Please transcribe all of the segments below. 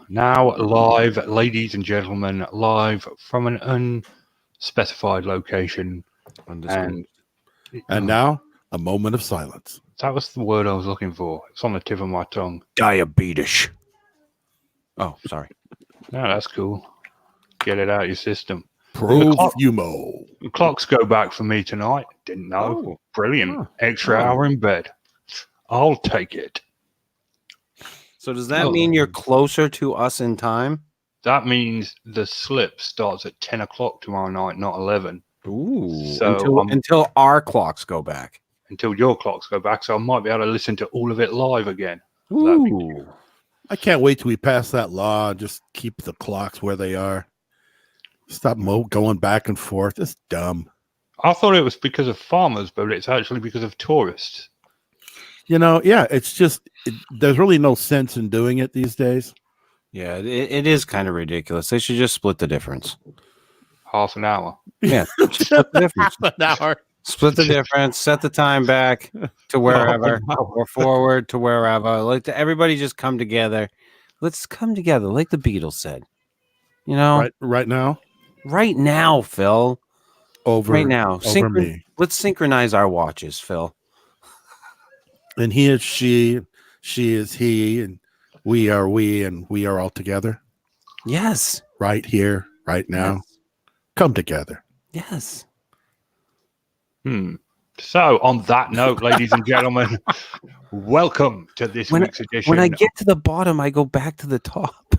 Now live, ladies and gentlemen, live from an unspecified location. Undisclosed. And now, a moment of silence. that was the word I was looking for. It's on the tip of my tongue. Diabetes. Oh, sorry. No, that's cool. Get it out of your system. Profumo. The clocks go back for me tonight. Didn't know. Oh. Brilliant. Oh. Extra hour in bed. I'll take it. So does that mean you're closer to us in time? That means the slip starts at 10 o'clock tomorrow night, not 11. Ooh. So until our clocks go back. Until your clocks go back. So I might be able to listen to all of it live again. Ooh. I can't wait till we pass that law and just keep the clocks where they are. Stop going back and forth. It's dumb. I thought it was because of farmers, but it's actually because of tourists. It's just, there's really no sense in doing it these days. Yeah, it is kind of ridiculous. They should just split the difference. Half an hour. Yeah, split the difference. Half an hour. Split the difference. Set the time back to wherever, or forward to wherever. Everybody just come together. Let's come together, like the Beatles said. Right now. Right now, Phil. Right now. Me. Let's synchronize our watches, Phil. And he is she is he, and we are we, and we are all together. Yes. Right here, right now. Yes. Come together. Yes. So, on that note, ladies and gentlemen, welcome to this week's edition. When I get to the bottom, I go back to the top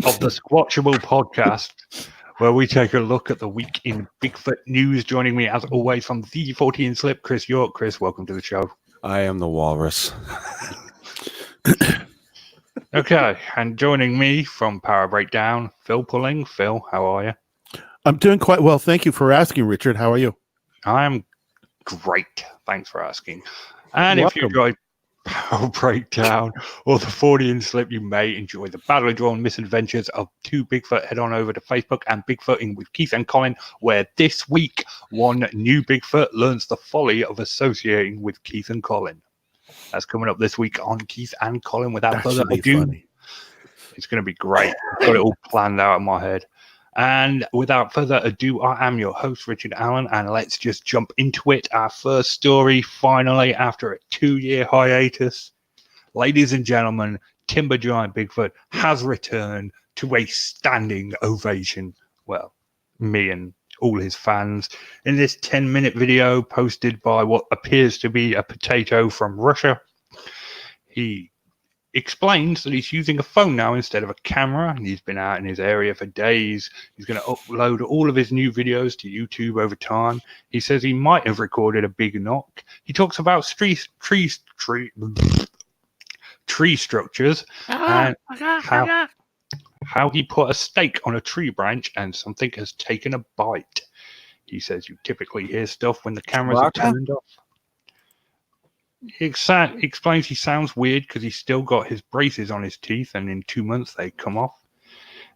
of the Squatchable podcast, where we take a look at the week in Bigfoot news. Joining me, as always, from the 14 Slip, Chris York. Chris, welcome to the show. I am the walrus. Okay, and joining me from Power Breakdown, Phil Pulling. Phil, how are you? I'm doing quite well. Thank you for asking, Richard. How are you? I am great. Thanks for asking. And if you enjoy Power Breakdown or the 40 Slip, you may enjoy the battle drawn misadventures of two Bigfoot. Head on over to Facebook and Bigfooting with Keith and Colin, where this week one new Bigfoot learns the folly of associating with Keith and Colin. That's coming up this week on Keith and Colin. Without further ado, funny. It's going to be great. I've got it all planned out in my head. And without further ado, I am your host, Richard Allen, and let's just jump into it. Our first story, finally, after a 2-year hiatus. Ladies and gentlemen, Timber Giant Bigfoot has returned to a standing ovation. Well, me and all his fans. In this 10-minute video posted by what appears to be a potato from Russia, he explains that he's using a phone now instead of a camera, and he's been out in his area for days. He's going to upload all of his new videos to YouTube over time. He says he might have recorded a big knock. He talks about tree structures and how he put a stake on a tree branch and something has taken a bite. He says you typically hear stuff when the cameras are turned off. He explains he sounds weird because he's still got his braces on his teeth, and in 2 months they come off.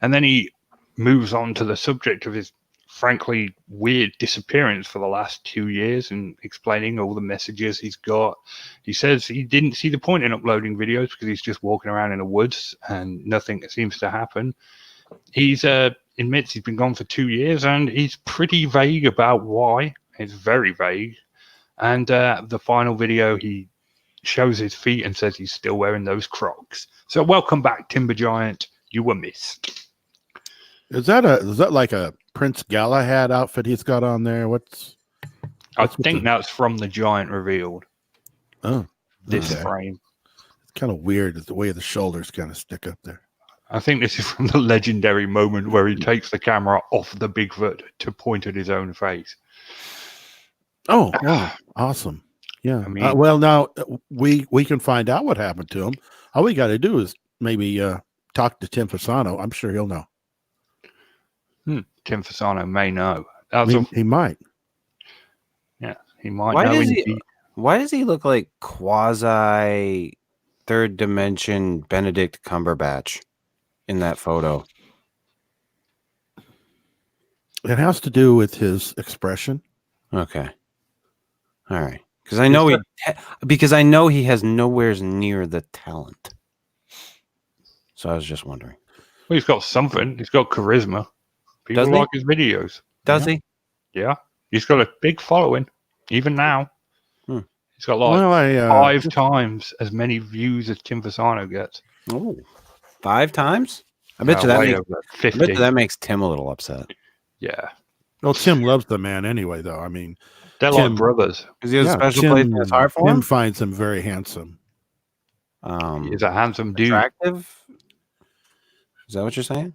And then he moves on to the subject of his frankly weird disappearance for the last 2 years and explaining all the messages he's got. He says he didn't see the point in uploading videos because he's just walking around in the woods and nothing seems to happen. He's admits he's been gone for 2 years and he's pretty vague about why. It's very vague. And the final video, he shows his feet and says he's still wearing those Crocs. So welcome back, Timber Giant. You were missed. Is that like a Prince Galahad outfit he's got on there? I think that's from the Giant revealed. Oh, this frame. It's kind of weird. The way the shoulders kind of stick up there. I think this is from the legendary moment where he takes the camera off the Bigfoot to point at his own face. Oh, wow. Awesome. Yeah. I mean, well, now we can find out what happened to him. All we got to do is maybe talk to Tim Fasano. I'm sure he'll know. Tim Fasano may know. He might. Yeah, he might know. Why does he look like quasi third dimension Benedict Cumberbatch in that photo? It has to do with his expression. Okay. All right. Because I know he has nowhere near the talent. So I was just wondering. Well, he's got something. He's got charisma. People Does he? like his videos. Does Yeah. he? Yeah. He's got a big following, even now. Hmm. He's got like Well, 5 times as many views as Tim Fasano gets. Oh, 5 times? I bet you that way makes, over I 50. bet you that makes Tim a little upset. Yeah. well, Tim loves the man anyway, though. I mean, They're Tim- like brothers. Is he a special place in his heart for Tim him? finds him very handsome. He's a handsome dude. Attractive? Is that what you're saying?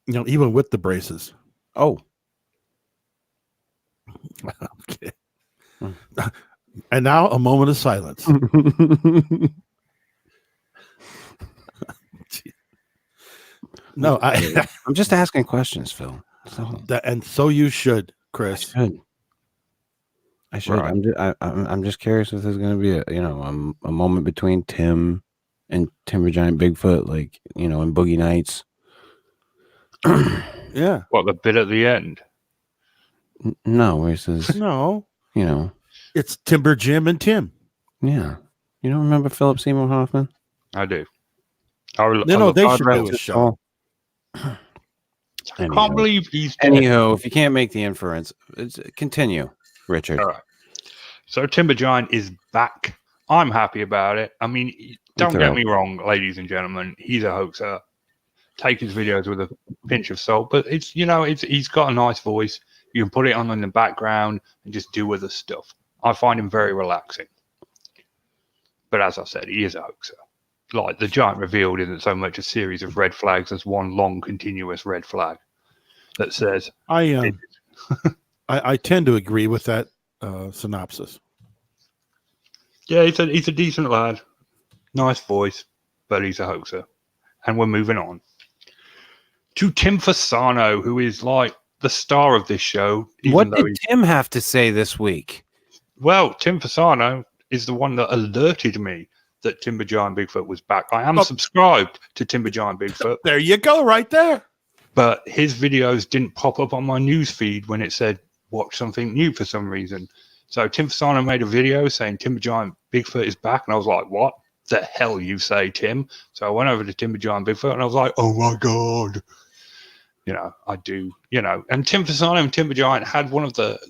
You know, even with the braces. Oh, Okay. And now a moment of silence. No, I'm just asking questions, Phil. So and so you should, Chris. I should. Right. I'm just curious if there's going to be a moment between Tim and Timber Giant Bigfoot, like in Boogie Nights. Yeah. What, the bit at the end? No, where he says, No, it's Timber Jim and Tim. yeah. You don't remember Philip Seymour Hoffman? I do. They God should rest do a his show. soul. I can't believe he's dead. Anyhow, if you can't make the inference, continue, Richard. All right. So Timber Giant is back. I'm happy about it. I mean, don't get me wrong, ladies and gentlemen. He's a hoaxer. Take his videos with a pinch of salt, but he's got a nice voice. You can put it on in the background and just do other stuff. I find him very relaxing. But as I said, he is a hoaxer. Like, the giant revealed isn't so much a series of red flags as one long continuous red flag that says, I tend to agree with that synopsis. yeah, he's a decent lad, nice voice, but he's a hoaxer. And we're moving on to Tim Fasano, who is like the star of this show. What did Tim have to say this week? Well, Tim Fasano is the one that alerted me that Timber Giant Bigfoot was back. I am subscribed to Timber Giant Bigfoot. There you go, right there. But his videos didn't pop up on my news feed when it said watch something new for some reason. So Tim Fasano made a video saying Timber Giant Bigfoot is back, and I was like, what the hell you say, Tim? So I went over to Timber Giant Bigfoot and I was like, oh my God. I do, and Tim Fasano and Timber Giant had one of the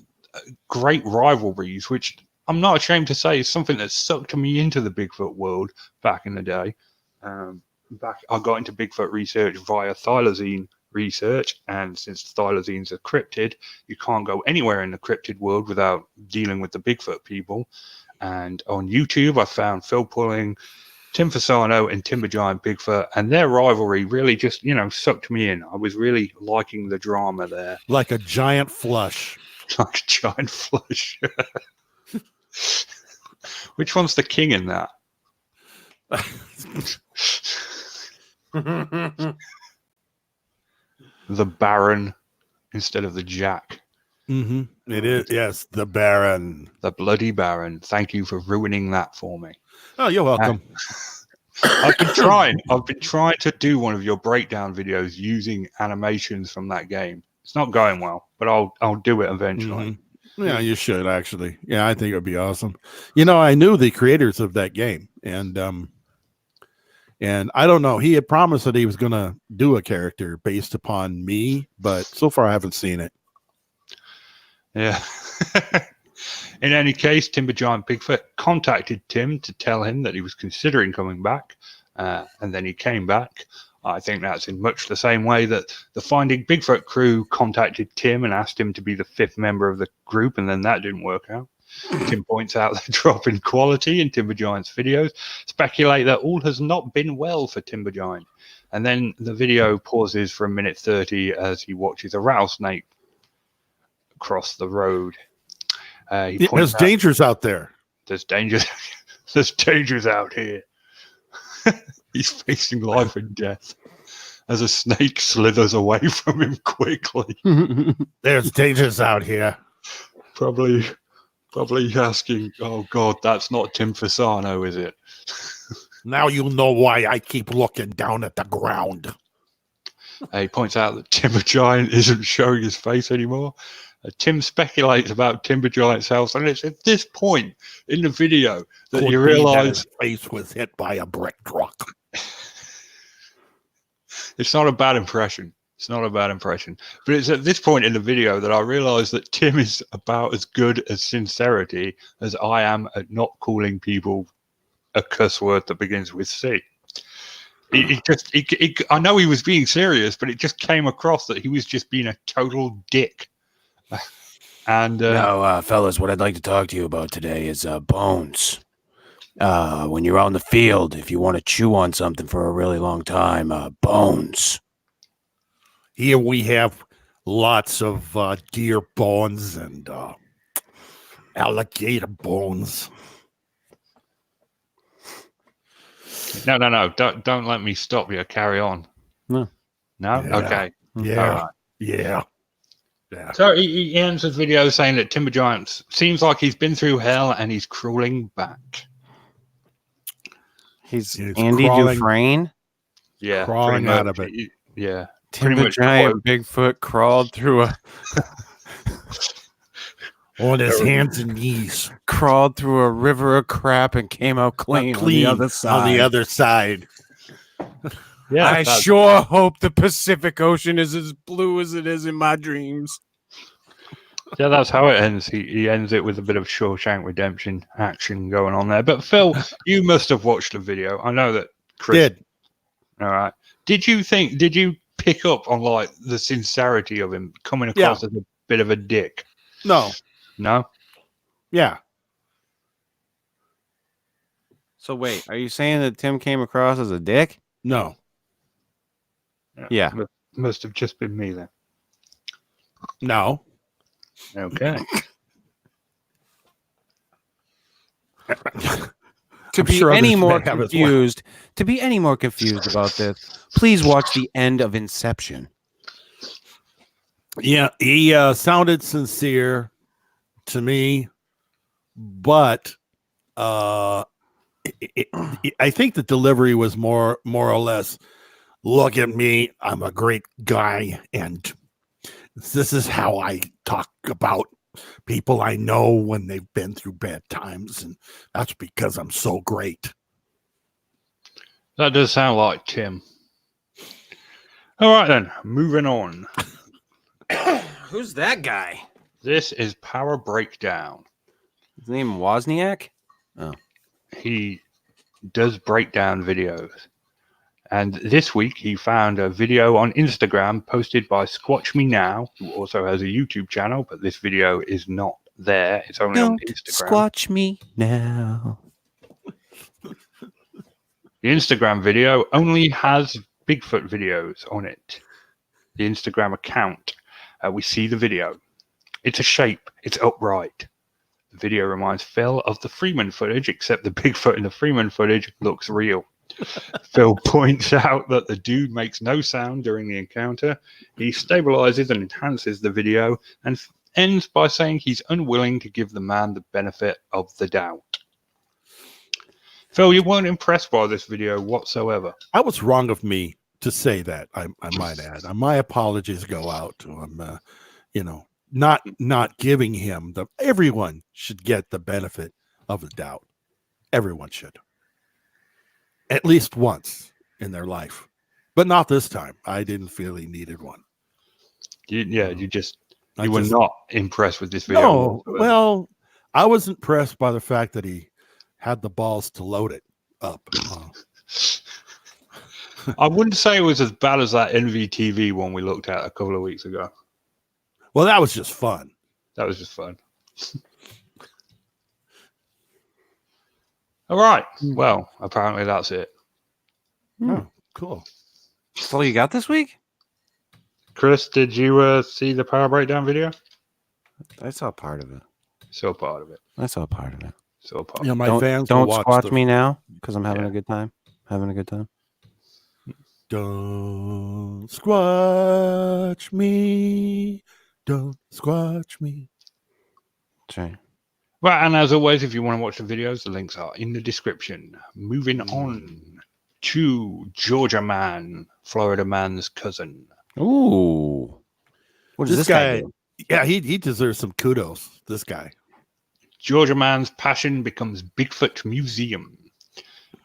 great rivalries, which I'm not ashamed to say is something that sucked me into the Bigfoot world back in the day. I got into Bigfoot research via thylacine research, and since thylacines are cryptid, you can't go anywhere in the cryptid world without dealing with the Bigfoot people. And on YouTube, I found Phil Pulling, Tim Fasano, and Timber Giant Bigfoot, and their rivalry really just, sucked me in. I was really liking the drama there. Like a giant flush. Like a giant flush. Which one's the king in that? The Baron instead of the Jack. Mm-hmm. It is, yes, the Baron. The bloody Baron. Thank you for ruining that for me. Oh, you're welcome. I've been trying to do one of your breakdown videos using animations from that game. It's not going well, but I'll do it eventually. Mm-hmm. Yeah, you should actually. Yeah, I think it would be awesome. I knew the creators of that game, and I don't know. He had promised that he was going to do a character based upon me, but so far I haven't seen it. Yeah. In any case, Timber Giant Bigfoot contacted Tim to tell him that he was considering coming back, and then he came back. I think that's in much the same way that the Finding Bigfoot crew contacted Tim and asked him to be the 5th member of the group, and then that didn't work out. Tim points out the drop in quality in Timber Giant's videos, speculate that all has not been well for Timber Giant, and then the video pauses for 1:30 as he watches a rattlesnake cross the road. There's dangers out there. There's dangers. There's dangers out here. He's facing life and death as a snake slithers away from him quickly. There's dangers out here. Probably asking, oh God, that's not Tim Fasano, is it? Now you'll know why I keep looking down at the ground. He points out that Timber Giant isn't showing his face anymore. Tim speculates about Timber Giant's house, and it's at this point in the video that you realize his face was hit by a brick truck. It's not a bad impression. It's not a bad impression. But it's at this point in the video that I realize that Tim is about as good at sincerity as I am at not calling people a cuss word that begins with C. I know he was being serious, but it just came across that he was just being a total dick. And now, fellas, what I'd like to talk to you about today is bones. When you're out in the field, if you want to chew on something for a really long time, bones. Here we have lots of deer bones and alligator bones. No. Don't let me stop you. Carry on. No. No? Yeah. Okay. Yeah. All right. Yeah. So he ends his video saying that Timber Giant seems like he's been through hell and he's crawling back. He's Andy Dufresne? Yeah. Crawling out of it. Yeah. Timber Giant Bigfoot crawled through on his hands and knees. Crawled through a river of crap and came out clean on the other side. On the other side. Yeah, I sure hope the Pacific Ocean is as blue as it is in my dreams. Yeah, that's how it ends. He ends it with a bit of Shawshank Redemption action going on there. But Phil, you must have watched the video. I know that Chris did. All right. Did you pick up on like the sincerity of him coming across as a bit of a dick? No. Yeah. So wait, are you saying that Tim came across as a dick? No. Yeah. Must have just been me then. No. Okay. To be any more confused about this, please watch the end of Inception. Yeah, he sounded sincere to me, but I think the delivery was more or less, look at me, I'm a great guy, and this is how I talk about people I know when they've been through bad times, and that's because I'm so great. That does sound like Tim. All right then, moving on. Who's that guy? This is Power Breakdown. His name Wozniak? Oh. He does breakdown videos. And this week he found a video on Instagram posted by Squatch Me Now, who also has a YouTube channel, but this video is not there. It's only on Instagram. Squatch me now. The Instagram video only has Bigfoot videos on it. The Instagram account. We see the video. It's a shape. It's upright. The video reminds Phil of the Freeman footage, except the Bigfoot in the Freeman footage looks real. Phil points out that the dude makes no sound during the encounter. He stabilizes and enhances the video and ends by saying he's unwilling to give the man the benefit of the doubt. Phil, you weren't impressed by this video whatsoever. I was wrong of me to say that. I might add. My apologies go out to him. Not giving him everyone should get the benefit of the doubt. Everyone should. At least once in their life. But not this time. I didn't feel he needed one. You were not impressed with this video. No, well, I was impressed by the fact that he had the balls to load it up. I wouldn't say it was as bad as that NVTV one we looked at a couple of weeks ago. Well, that was just fun. That was just fun. All right. Well, apparently that's it. Oh, cool. That's all you got this week? Chris, did you see the Power Breakdown video? I saw part of it. So part of it. I saw part of it. So part. Yeah, my don't, fans don't will squatch me now because I'm having a good time. Having a good time. Don't squatch me. Don't squatch me. That's right. Right, and as always, if you want to watch the videos, the links are in the description. Moving on to Georgia Man, Florida Man's cousin. Ooh. What does this guy do? Yeah, he deserves some kudos, this guy. Georgia Man's passion becomes Bigfoot Museum.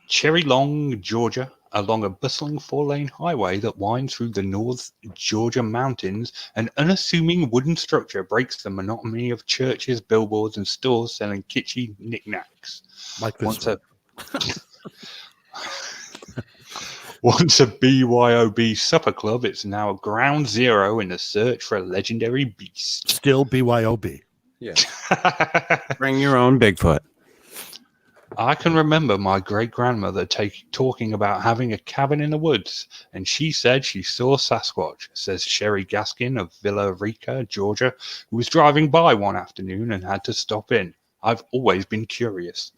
Cherry Long, Georgia Along a bustling 4-lane highway that winds through the North Georgia mountains, an unassuming wooden structure breaks the monotony of churches, billboards, and stores selling kitschy knickknacks. Like this one. Once a BYOB supper club, it's now a ground zero in the search for a legendary beast. Still BYOB. Yeah. Bring your own Bigfoot. I can remember my great-grandmother talking about having a cabin in the woods, and she said she saw Sasquatch, says Sherry Gaskin of Villa Rica, Georgia, who was driving by one afternoon and had to stop in. I've always been curious.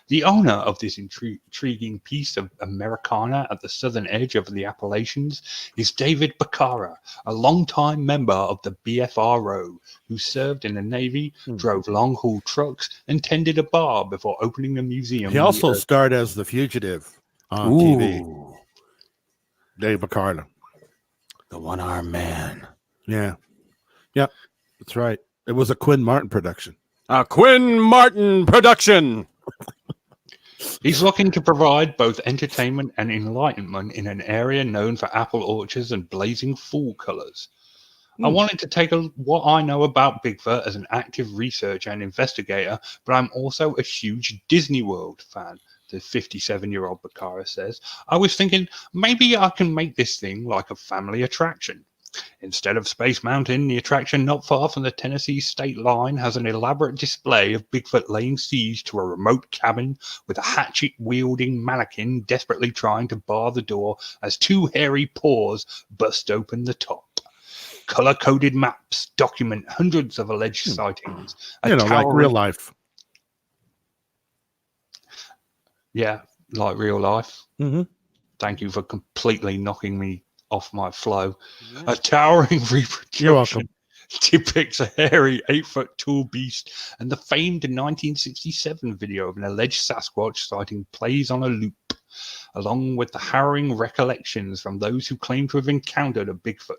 The owner of this intriguing piece of Americana at the southern edge of the Appalachians is David Bacara, a longtime member of the BFRO, who served in the Navy, drove long-haul trucks, and tended a bar before opening a museum. He also starred as the fugitive on TV. Dave Bacara. The one-armed man. Yeah. Yeah, that's right. It was a Quinn Martin production. A Quinn Martin production. He's looking to provide both entertainment and enlightenment in an area known for apple orchards and blazing fall colors. I wanted to take what I know about Bigfoot as an active researcher and investigator, but I'm also a huge Disney World fan, the 57-year-old Bacara says. I was thinking maybe I can make this thing like a family attraction. Instead of Space Mountain, the attraction not far from the Tennessee state line has an elaborate display of Bigfoot laying siege to a remote cabin with a hatchet-wielding mannequin desperately trying to bar the door as two hairy paws bust open the top. Color-coded maps document hundreds of alleged sightings. Like real life. Yeah, like real life. Mm-hmm. Thank you for completely knocking me off my flow. A towering reproduction depicts a hairy 8-foot tall beast, and the famed 1967 video of an alleged Sasquatch sighting plays on a loop, along with the harrowing recollections from those who claim to have encountered a Bigfoot.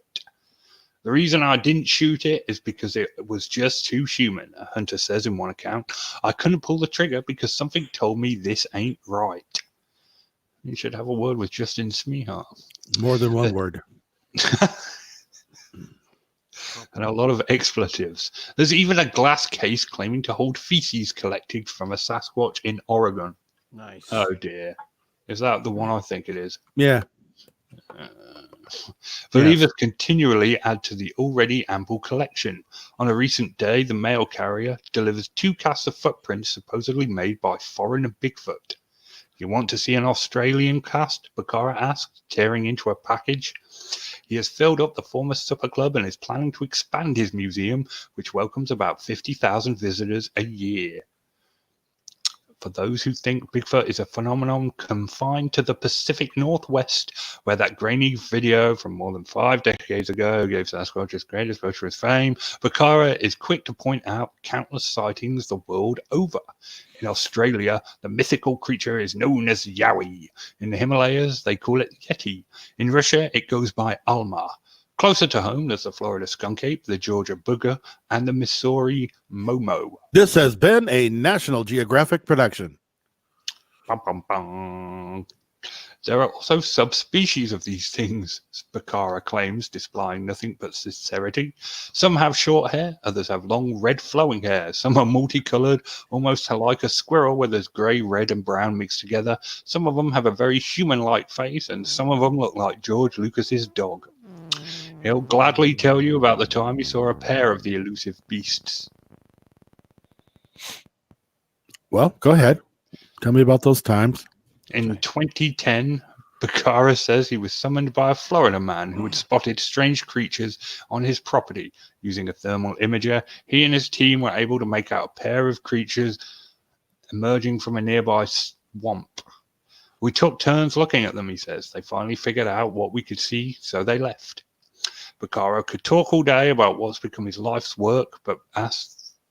The reason I didn't shoot it is because it was just too human, a hunter says in one account. I couldn't pull the trigger because something told me this ain't right. You should have a word with Justin Smehart. More than one word. And a lot of expletives. There's even a glass case claiming to hold feces collected from a Sasquatch in Oregon. Nice. Oh dear. Is that the one I think it is? Yeah. Believers continually add to the already ample collection. On a recent day, the mail carrier delivers 2 casts of footprints supposedly made by foreign Bigfoot. You want to see an Australian cast? Bacara asked, tearing into a package. He has filled up the former supper club and is planning to expand his museum, which welcomes about 50,000 visitors a year. For those who think Bigfoot is a phenomenon confined to the Pacific Northwest, where that grainy video from more than 5 decades ago gave Sasquatch its great exposure to his fame, Bacara is quick to point out countless sightings the world over. In Australia, the mythical creature is known as Yowie. In the Himalayas, they call it Yeti. In Russia, it goes by Alma. Closer to home, there's the Florida skunk ape, the Georgia booger, and the Missouri momo. This has been a National Geographic production. Bum, bum, bum. There are also subspecies of these things, Bacara claims, displaying nothing but sincerity. Some have short hair, others have long red flowing hair. Some are multicolored, almost like a squirrel where there's gray, red, and brown mixed together. Some of them have a very human-like face, and some of them look like George Lucas's dog. He'll gladly tell you about the time he saw a pair of the elusive beasts. Well, go ahead. Tell me about those times. In 2010, Bacara says he was summoned by a Florida man who had spotted strange creatures on his property. Using a thermal imager, he and his team were able to make out a pair of creatures emerging from a nearby swamp. We took turns looking at them, he says. They finally figured out what we could see, so they left. Bacara could talk all day about what's become his life's work, but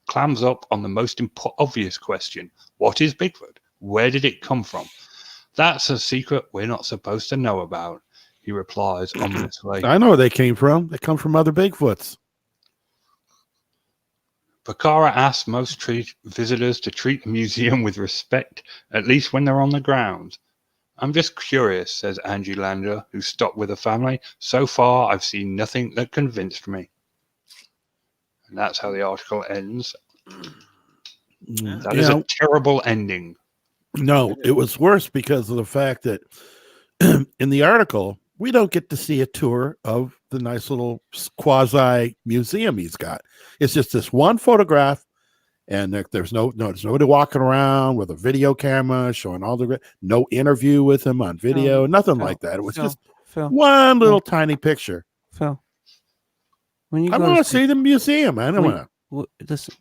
clams up on the most obvious question. What is Bigfoot? Where did it come from? That's a secret we're not supposed to know about, he replies ominously. I know where they came from. They come from other Bigfoots. Bacara asks most visitors to treat the museum with respect, at least when they're on the grounds. I'm just curious, says Angie Lander, who stopped with her family. So far, I've seen nothing that convinced me. And that's how the article ends. That is a terrible ending. No, it was worse because of the fact that in the article, we don't get to see a tour of the nice little quasi museum he's got. It's just this one photograph, and there's nobody walking around with a video camera showing all the no interview with him on video, nothing like that. It was just one little tiny picture. Phil, when you I want to see the museum. I don't want to. Listen,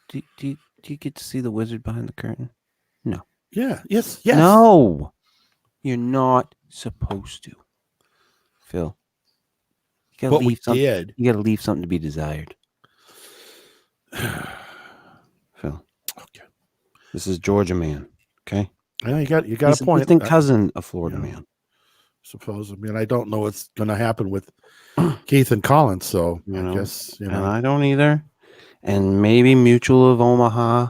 do you get to see the wizard behind the curtain? No. Yeah. Yes. No, you're not supposed to. Phil, you gotta leave something. You gotta leave something to be desired. Phil. Okay. This is Georgia man. Okay. Yeah, you got a point. Distant cousin of Florida man. Suppose. I mean, I don't know what's going to happen with Keith and Collins, so I guess And I don't either. And maybe Mutual of Omaha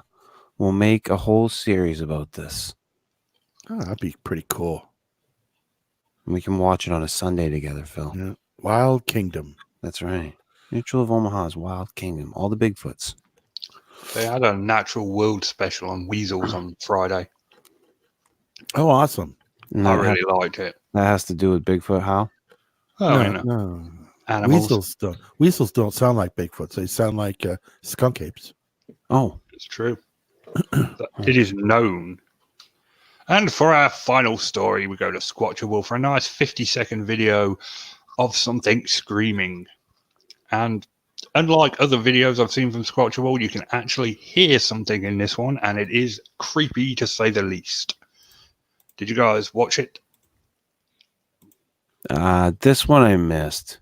will make a whole series about this. Oh, that'd be pretty cool. We can watch it on a Sunday together, Phil. Yeah. Wild Kingdom. That's right. Mutual of Omaha's Wild Kingdom. All the Bigfoots. They had a Natural World special on weasels on Friday. Oh, awesome. I really liked it. That has to do with Bigfoot, how? Oh, no. Animals. Weasels don't sound like Bigfoots. They sound like skunk apes. Oh. It's true. It is known. And for our final story, we go to Squatchable for a nice 50-second video of something screaming. And unlike other videos I've seen from Squatchable, you can actually hear something in this one, and it is creepy to say the least. Did you guys watch it? This one I missed.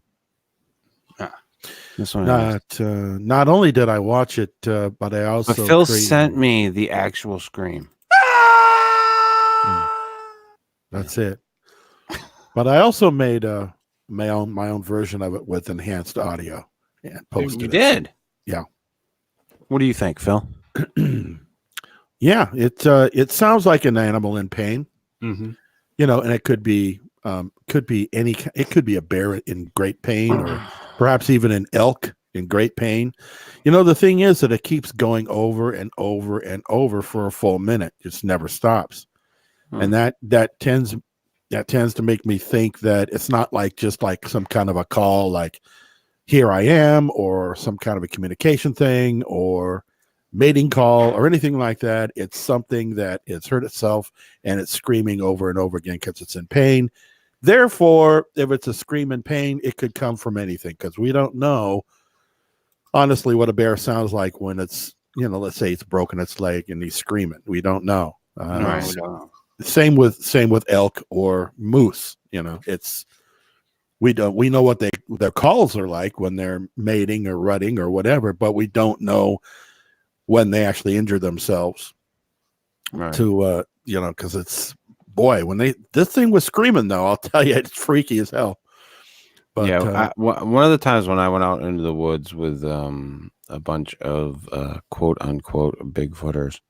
This one not only did I watch it, but I also Phil sent me the actual scream. That's it. But I also made my own version of it with enhanced audio and posted. You did? Yeah. What do you think, Phil? Yeah, it sounds like an animal in pain. Mm-hmm. And it could be any. It could be a bear in great pain, or perhaps even an elk in great pain. The thing is that it keeps going over and over and over for a full minute. It just never stops. And that tends to make me think that it's not just like some kind of a call, like here I am, or some kind of a communication thing, or mating call, or anything like that. It's something that it's hurt itself and it's screaming over and over again because it's in pain. Therefore, if it's a scream in pain, it could come from anything, because we don't know honestly what a bear sounds like when it's, let's say it's broken its leg and he's screaming. We don't know. We don't know. Same with elk or moose. We know what their calls are like when they're mating or rutting or whatever, but we don't know when they actually injure themselves. Right. To because it's, boy, when this thing was screaming, though, I'll tell you, it's freaky as hell. But yeah, one of the times when I went out into the woods with a bunch of quote unquote Bigfooters,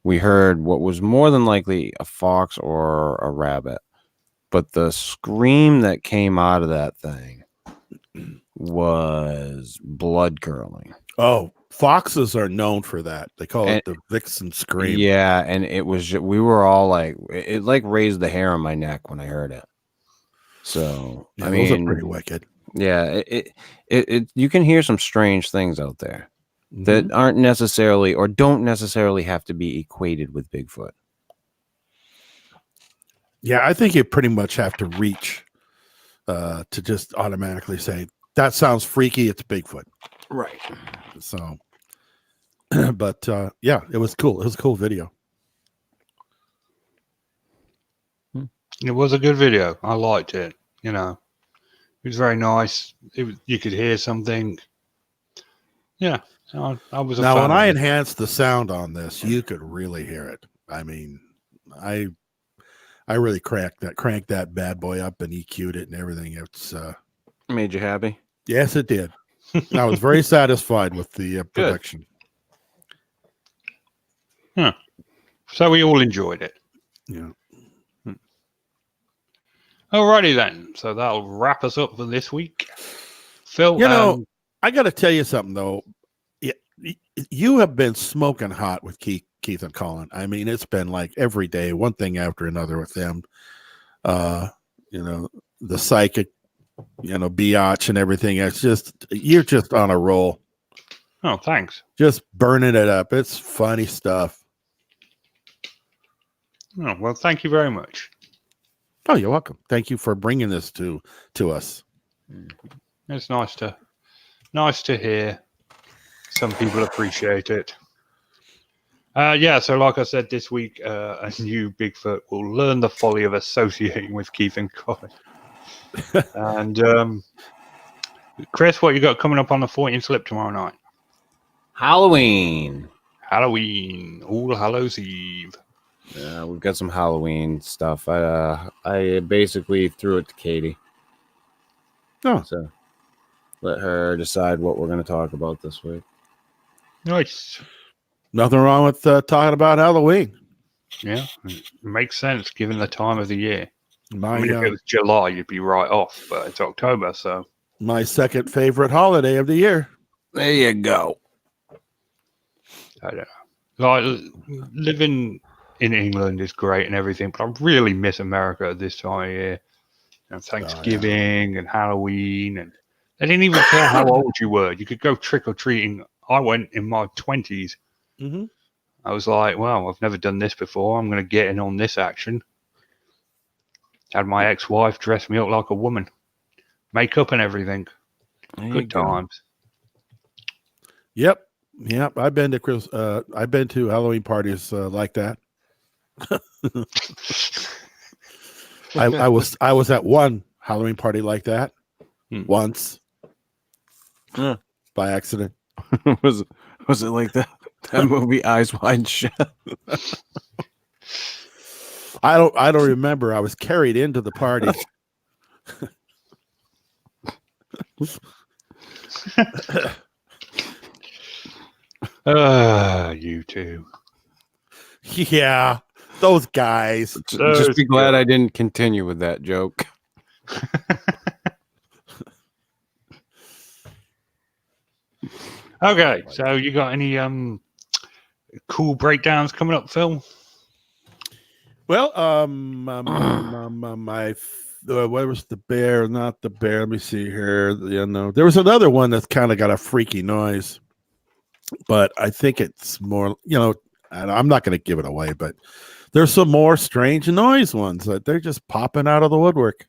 we heard what was more than likely a fox or a rabbit, but the scream that came out of that thing was blood curdling. Oh, foxes are known for that. They call it the vixen scream. Yeah, and it was, we were all like, it like raised the hair on my neck when I heard it. So yeah, I mean, those are pretty wicked. Yeah, it you can hear some strange things out there that aren't necessarily, or don't necessarily have to be equated with Bigfoot. Yeah, I think you pretty much have to reach to just automatically say that sounds freaky. It's Bigfoot, right? So, but yeah, it was cool. It was a cool video. It was a good video. I liked it. It was very nice. You could hear something. Yeah, I was a now fan when of I it. enhanced the sound on this, you could really hear it. I mean, I really cranked that bad boy up and EQ'd it and everything. It's made you happy. Yes, it did. I was very satisfied with the production. Yeah. So we all enjoyed it. Yeah. Alrighty then. So that'll wrap us up for this week. Phil, I got to tell you something though. You have been smoking hot with Keith and Colin. I mean, it's been like every day, one thing after another with them. The psychic, biatch and everything. It's just, you're just on a roll. Oh, thanks. Just burning it up. It's funny stuff. Oh, well, thank you very much. Oh, you're welcome. Thank you for bringing this to us. It's nice to hear. Some people appreciate it. So like I said, this week, a new Bigfoot will learn the folly of associating with Keith and Colin. And Chris, what you got coming up on the 14th slip tomorrow night? Halloween, All Hallows Eve. We've got some Halloween stuff. I basically threw it to Katie. Oh, so let her decide what we're going to talk about this week. Nice. Nothing wrong with talking about Halloween. Yeah, it makes sense given the time of the year. If it was July, you'd be right off, but it's October, so. My second favorite holiday of the year. There you go. I don't know. Like, living in England is great and everything, but I really miss America at this time of year. Thanksgiving and Halloween, and they didn't even care how old you were. You could go trick-or-treating. I went in my 20s. Mm-hmm. I was like, well, I've never done this before. I'm going to get in on this action. Had my ex-wife dress me up like a woman. Makeup and everything. Good times. Yep. I've been to Halloween parties like that. I was at one Halloween party like that once by accident. Was it like that movie Eyes Wide Shut? I don't remember. I was carried into the party. You two. Yeah, those guys. Just be glad I didn't continue with that joke. Okay, so you got any cool breakdowns coming up, Phil? Well, what was the bear? Not the bear. Let me see here. There was another one that's kind of got a freaky noise, but I think it's more. I'm not going to give it away, but there's some more strange noise ones that they're just popping out of the woodwork.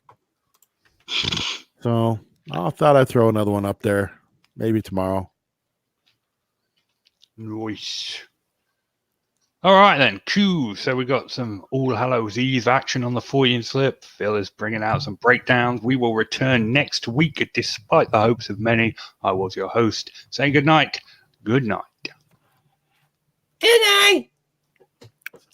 So I thought I'd throw another one up there, maybe tomorrow. Nice. All right then, cool. So we got some All Hallows Eve action on the 14th slip. Phil is bringing out some breakdowns. We will return next week, despite the hopes of many. I was your host, saying good night. Good night. Good night.